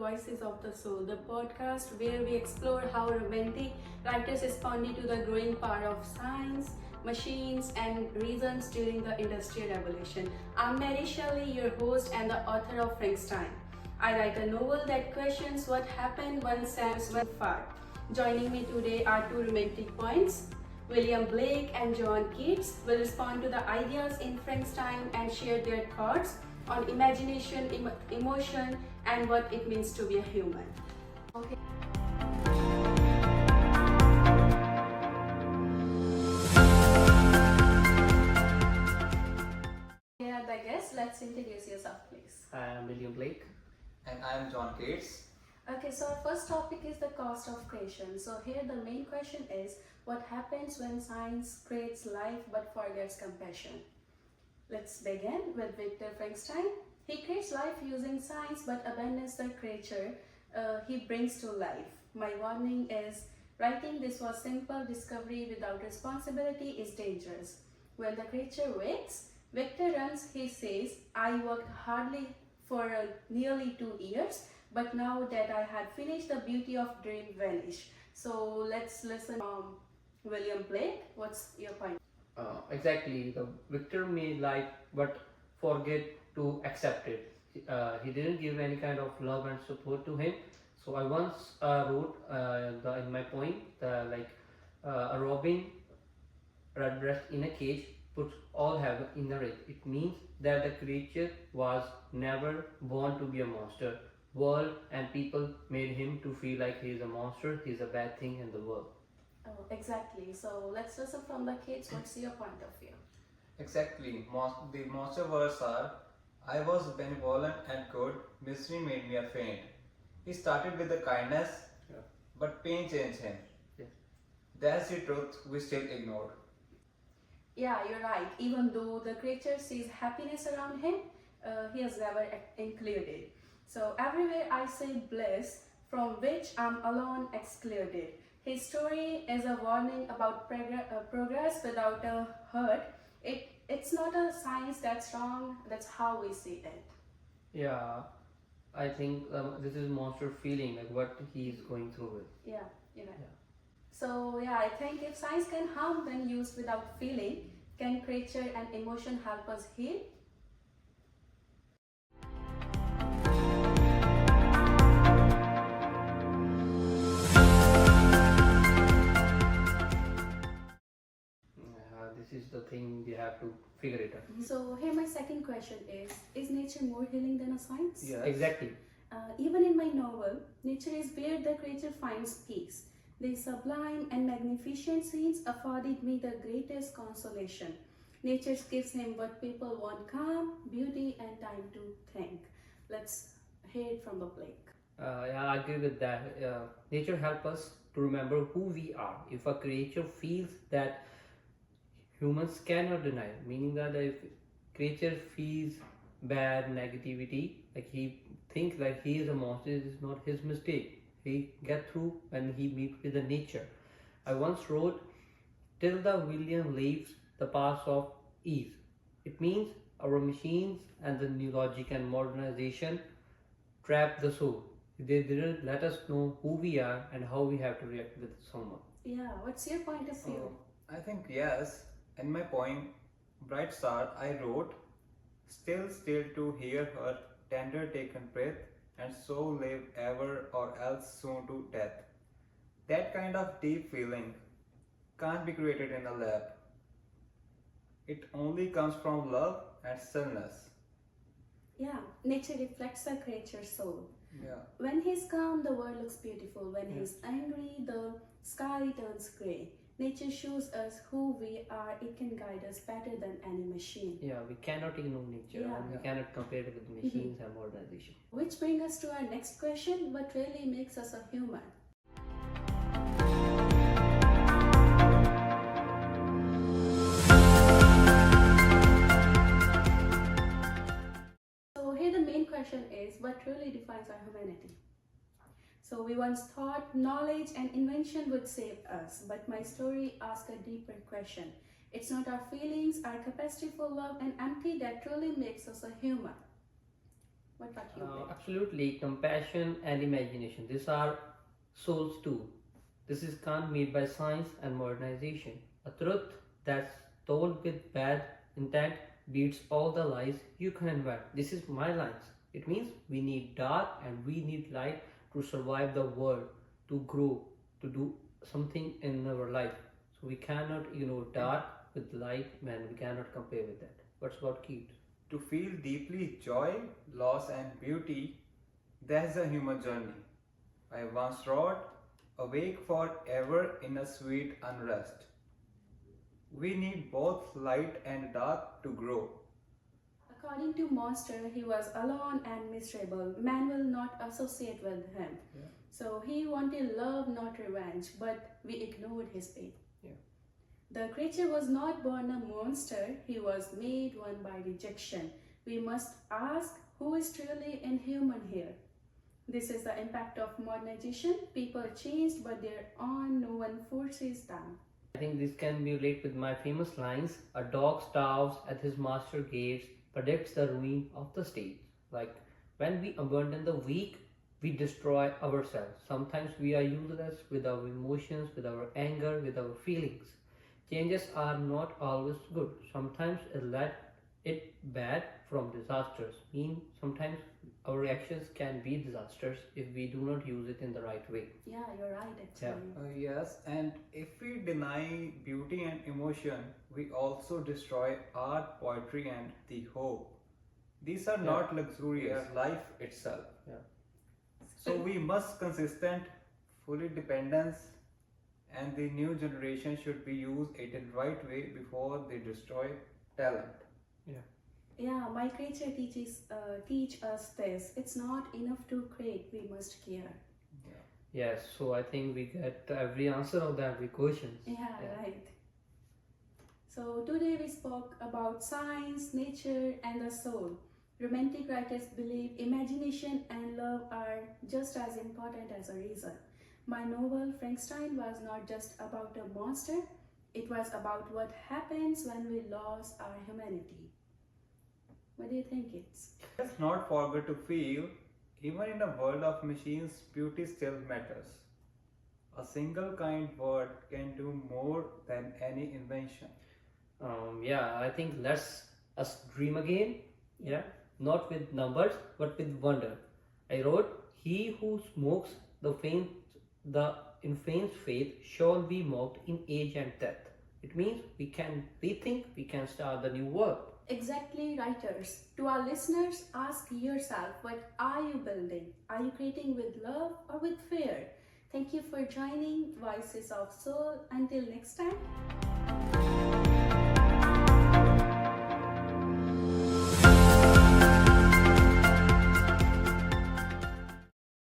Voices of the Soul, the podcast where we explore how romantic writers responded to the growing power of science, machines, and reasons during the Industrial Revolution. I'm Mary Shelley, your host and the author of Frankenstein. I write a novel that questions what happened when Sam's went far. Joining me today are two romantic poets. William Blake and John Keats will respond to the ideas in Frankenstein and share their thoughts on imagination, emotion, and what it means to be a human. Okay. Yeah, I guess let's introduce yourself, please. I am William Blake. And I am John Keats. Okay, so our first topic is the cost of creation. So here the main question is, what happens when science creates life but forgets compassion? Let's begin with Victor Frankenstein. He creates life using science but abandons the creature he brings to life. My warning is, writing this was simple discovery without responsibility is dangerous. When the creature wakes, Victor runs. He says, I worked hardly for nearly 2 years, but now that I had finished, the beauty of dream vanished. So let's listen from William Blake. What's your point? Exactly. The victor made life but forget to accept it. He didn't give any kind of love and support to him. So I once wrote in my poem a robin redbreast in a cage puts all heaven in the rich. It means that the creature was never born to be a monster. World and people made him to feel like he is a monster, he is a bad thing in the world. Oh, exactly. So let's listen from the kids. What's your point of view? Exactly. The monster words are, I was benevolent and good, misery made me a faint. He started with the kindness, but pain changed him. Yeah. That's the truth we still ignore. Yeah, you're right. Even though the creature sees happiness around him, he has never included. So everywhere I see bliss, from which I'm alone excluded. His story is a warning about progress without a hurt. It's not a science that's wrong, that's how we see it. Yeah, I think this is monster feeling, like what he is going through with. Yeah, you're right. Yeah. So yeah, I think if science can harm when used without feeling, can creature and emotion help us heal? This is the thing we have to figure it out. So here my second question is nature more healing than a science? Yes. Exactly. Even in my novel, nature is where the creature finds peace. The sublime and magnificent scenes afforded me the greatest consolation. Nature gives him what people want: calm, beauty, and time to think. Let's hear it from the Blake. Yeah, I agree with that. Nature helps us to remember who we are. If a creature feels that humans cannot deny, meaning that if creature feels bad negativity, like he thinks like he is a monster, it is not his mistake. He get through when he meets with the nature. I once wrote, till the William leaves the path of ease. It means our machines and the new logic and modernization trap the soul. They didn't let us know who we are and how we have to react with someone. Yeah, what's your point of view? I think yes. In my poem, Bright Star, I wrote, still to hear her tender taken breath, and so live ever or else soon to death. That kind of deep feeling can't be created in a lab. It only comes from love and stillness. Yeah, nature reflects the creature's soul. Yeah. When he's calm, the world looks beautiful. When he's angry, the sky turns grey. Nature shows us who we are. It can guide us better than any machine. Yeah, we cannot ignore nature and we cannot compare it with machines and modernization. Which brings us to our next question: what really makes us a human? So here the main question is, what really defines our humanity? So we once thought knowledge and invention would save us, but my story asks a deeper question. It's not our feelings, our capacity for love and empathy that truly makes us a human. What you think? Absolutely, compassion and imagination. These are souls too. This is can't made by science and modernization. A truth that's told with bad intent beats all the lies you can invent. This is my lines. It means we need dark and we need light to survive the world, to grow, to do something in our life. So we cannot ignore dark with light, man. We cannot compare with that. What's about Keith? To feel deeply joy, loss, and beauty, that's a human journey. I once wrote, awake forever in a sweet unrest. We need both light and dark to grow. According to Monster, he was alone and miserable. Man will not associate with him. Yeah. So he wanted love, not revenge, but we ignored his pain. Yeah. The creature was not born a monster, he was made one by rejection. We must ask who is truly inhuman here. This is the impact of modernization. People changed, but they're on, no one forces them. I think this can be related with my famous lines. A dog starves at his master gates, predicts the ruin of the state. Like when we abandon the weak, we destroy ourselves. Sometimes we are useless with our emotions, with our anger, with our feelings. Changes are not always good. Sometimes it bad from disasters. Sometimes our actions can be disasters if we do not use it in the right way. Yeah, you're right actually. Yes, and if we deny beauty and emotion, we also destroy art, poetry, and the hope. These are not luxurious, life itself. Yeah. So we must consistent, fully dependence, and the new generation should be used it in right way before they destroy talent. Yeah, my creature teach us this. It's not enough to create, we must care. Yes, so I think we get every answer of the every question. Yeah, right. So today we spoke about science, nature, and the soul. Romantic writers believe imagination and love are just as important as a reason. My novel Frankenstein was not just about a monster, it was about what happens when we lose our humanity. What do you think it's? Let's not forget to feel, even in a world of machines, beauty still matters. A single kind word can do more than any invention. I think let's us dream again. Yeah, not with numbers but with wonder. I wrote, "He who smokes the in faint faith shall be mocked in age and death." It means we can rethink, we can start the new world. Exactly, writers. To our listeners, ask yourself, what are you building? Are you creating with love or with fear? Thank you for joining Voices of Soul. Until next time.